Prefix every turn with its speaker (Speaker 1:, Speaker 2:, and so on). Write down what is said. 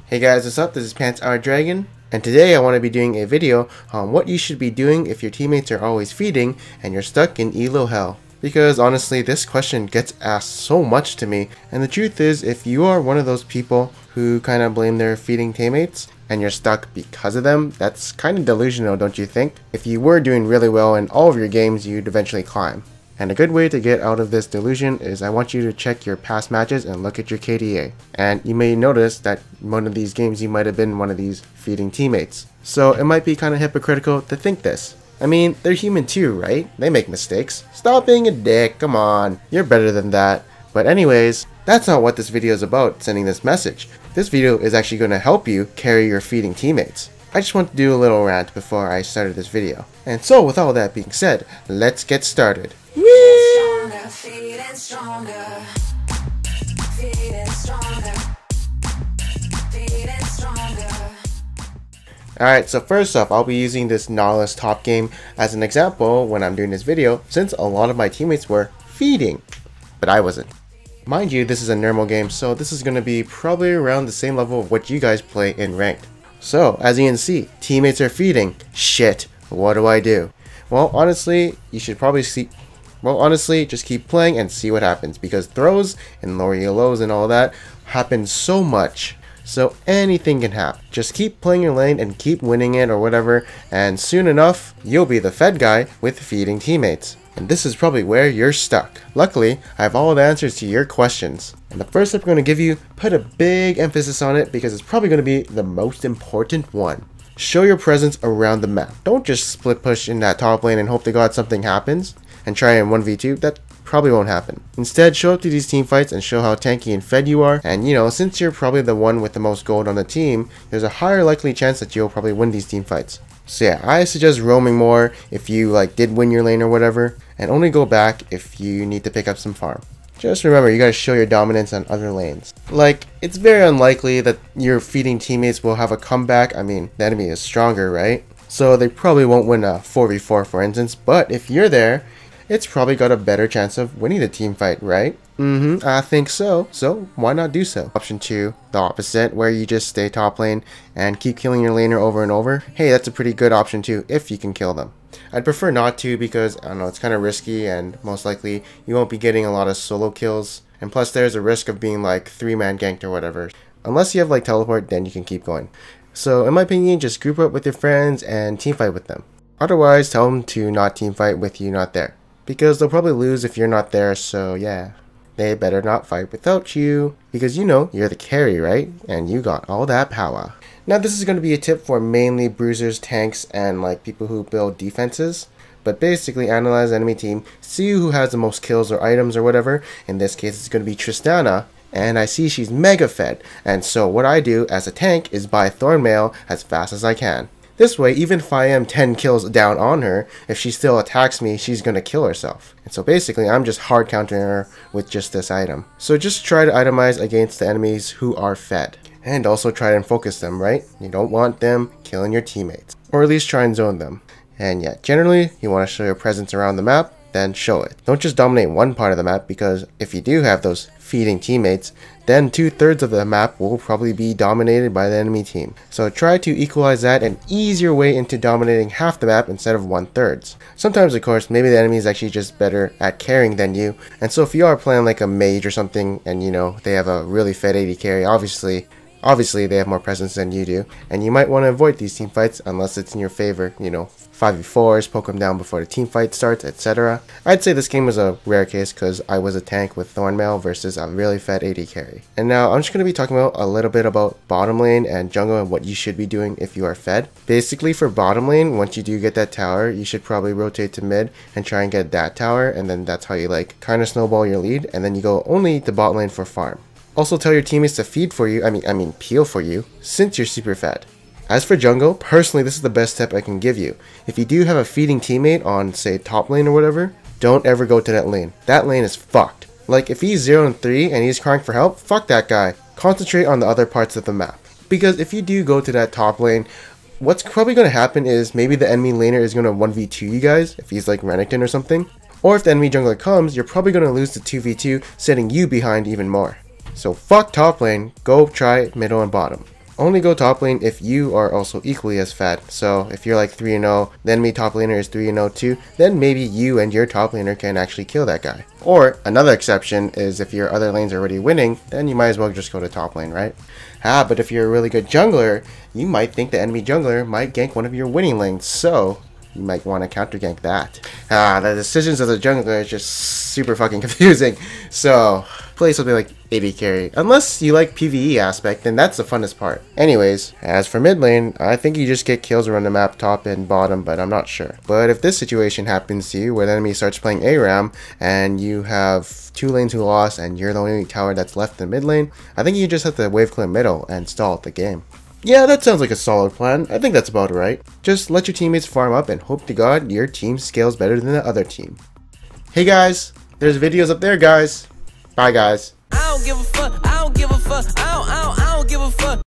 Speaker 1: Hey guys, what's up? This is Pants Our Dragon, and today I want to be doing a video on what you should be doing if your teammates are always feeding and you're stuck in elo hell. Because honestly, this question gets asked so much to me, and the truth is, if you are one of those people who kind of blame their feeding teammates and you're stuck because of them, that's kind of delusional, don't you think? If you were doing really well in all of your games, you'd eventually climb. And a good way to get out of this delusion is I want you to check your past matches and look at your KDA. And you may notice that one of these games you might have been one of these feeding teammates. So it might be kind of hypocritical to think this. I mean, they're human too, right? They make mistakes. Stop being a dick, come on. You're better than that. But anyways, that's not what this video is about, sending this message. This video is actually going to help you carry your feeding teammates. I just want to do a little rant before I started this video. And so with all that being said, let's get started.
Speaker 2: Feeling stronger, feeling stronger, feeling stronger.
Speaker 1: Alright, so first off, I'll be using this Nautilus top game as an example when I'm doing this video, since a lot of my teammates were feeding, but I wasn't. Mind you, this is a normal game, so this is going to be probably around the same level of what you guys play in ranked. So, as you can see, teammates are feeding. Shit, what do I do? Well, honestly, just keep playing and see what happens, because throws and lower elos and all that happen so much. So anything can happen. Just keep playing your lane and keep winning it or whatever, and soon enough, you'll be the fed guy with feeding teammates. And this is probably where you're stuck. Luckily, I have all the answers to your questions. And the first step I'm going to give you, put a big emphasis on it because it's probably going to be the most important one. Show your presence around the map. Don't just split push in that top lane and hope to God something happens and try in 1v2, that probably won't happen. Instead, show up to these team fights and show how tanky and fed you are, and since you're probably the one with the most gold on the team, there's a higher likely chance that you'll probably win these team fights. So yeah, I suggest roaming more if you did win your lane or whatever, and only go back if you need to pick up some farm. Just remember, you gotta show your dominance on other lanes. It's very unlikely that your feeding teammates will have a comeback. I mean, the enemy is stronger, right? So they probably won't win a 4v4 for instance, but if you're there, it's probably got a better chance of winning the team fight, right? I think so. So why not do so? Option 2, the opposite, where you just stay top lane and keep killing your laner over and over. Hey, that's a pretty good option too, if you can kill them. I'd prefer not to because, I don't know, it's kind of risky and most likely you won't be getting a lot of solo kills. And plus there's a risk of being 3-man ganked or whatever. Unless you have teleport, then you can keep going. So in my opinion, just group up with your friends and team fight with them. Otherwise, tell them to not team fight with you not there, because they'll probably lose if you're not there, so yeah. They better not fight without you, because you're the carry, right? And you got all that power. Now this is going to be a tip for mainly bruisers, tanks, and people who build defenses. But basically analyze the enemy team, see who has the most kills or items or whatever. In this case it's going to be Tristana, and I see she's mega fed. And so what I do as a tank is buy Thornmail as fast as I can. This way, even if I am 10 kills down on her, if she still attacks me, she's gonna kill herself. And so basically, I'm just hard countering her with just this item. So just try to itemize against the enemies who are fed. And also try and focus them, right? You don't want them killing your teammates. Or at least try and zone them. And yeah, generally, you want to show your presence around the map, then show it. Don't just dominate one part of the map, because if you do have those feeding teammates, then 2/3 of the map will probably be dominated by the enemy team. So try to equalize that and ease your way into dominating half the map instead of 1/3. Sometimes of course, maybe the enemy is actually just better at carrying than you, and so if you are playing a mage or something and they have a really fed AD carry, obviously they have more presence than you do, and you might want to avoid these team fights unless it's in your favor, 5v4s, poke them down before the team fight starts, etc. I'd say this game was a rare case because I was a tank with Thornmail versus a really fed AD carry. And now I'm just going to be talking about a little bit about bottom lane and jungle and what you should be doing if you are fed. Basically for bottom lane, once you do get that tower, you should probably rotate to mid and try and get that tower, and then that's how you kind of snowball your lead, and then you go only to bot lane for farm. Also tell your teammates to feed for you, I mean peel for you, since you're super fed. As for jungle, personally this is the best tip I can give you. If you do have a feeding teammate on say top lane or whatever, don't ever go to that lane. That lane is fucked. If he's 0 and 3 and he's crying for help, fuck that guy. Concentrate on the other parts of the map. Because if you do go to that top lane, what's probably going to happen is maybe the enemy laner is going to 1v2 you guys, if he's Renekton or something. Or if the enemy jungler comes, you're probably going to lose the 2v2, setting you behind even more. So fuck top lane, go try middle and bottom. Only go top lane if you are also equally as fat. So if you're like 3-0, the enemy top laner is 3-0 too, then maybe you and your top laner can actually kill that guy. Or another exception is if your other lane's already winning, then you might as well just go to top lane, right? But if you're a really good jungler, you might think the enemy jungler might gank one of your winning lanes, so you might want to counter gank that. The decisions of the jungler is just super fucking confusing. So play something like AD carry. Unless you like PvE aspect, then that's the funnest part. Anyways, as for mid lane, I think you just get kills around the map top and bottom, but I'm not sure. But if this situation happens to you where the enemy starts playing ARAM and you have 2 lanes who lost and you're the only tower that's left in mid lane, I think you just have to wave clear middle and stall the game. Yeah, that sounds like a solid plan. I think that's about right. Just let your teammates farm up and hope to God your team scales better than the other team. Hey guys, there's videos up there guys. Bye guys.
Speaker 3: I don't give a fuck. I don't give a fuck. I don't give a fuck.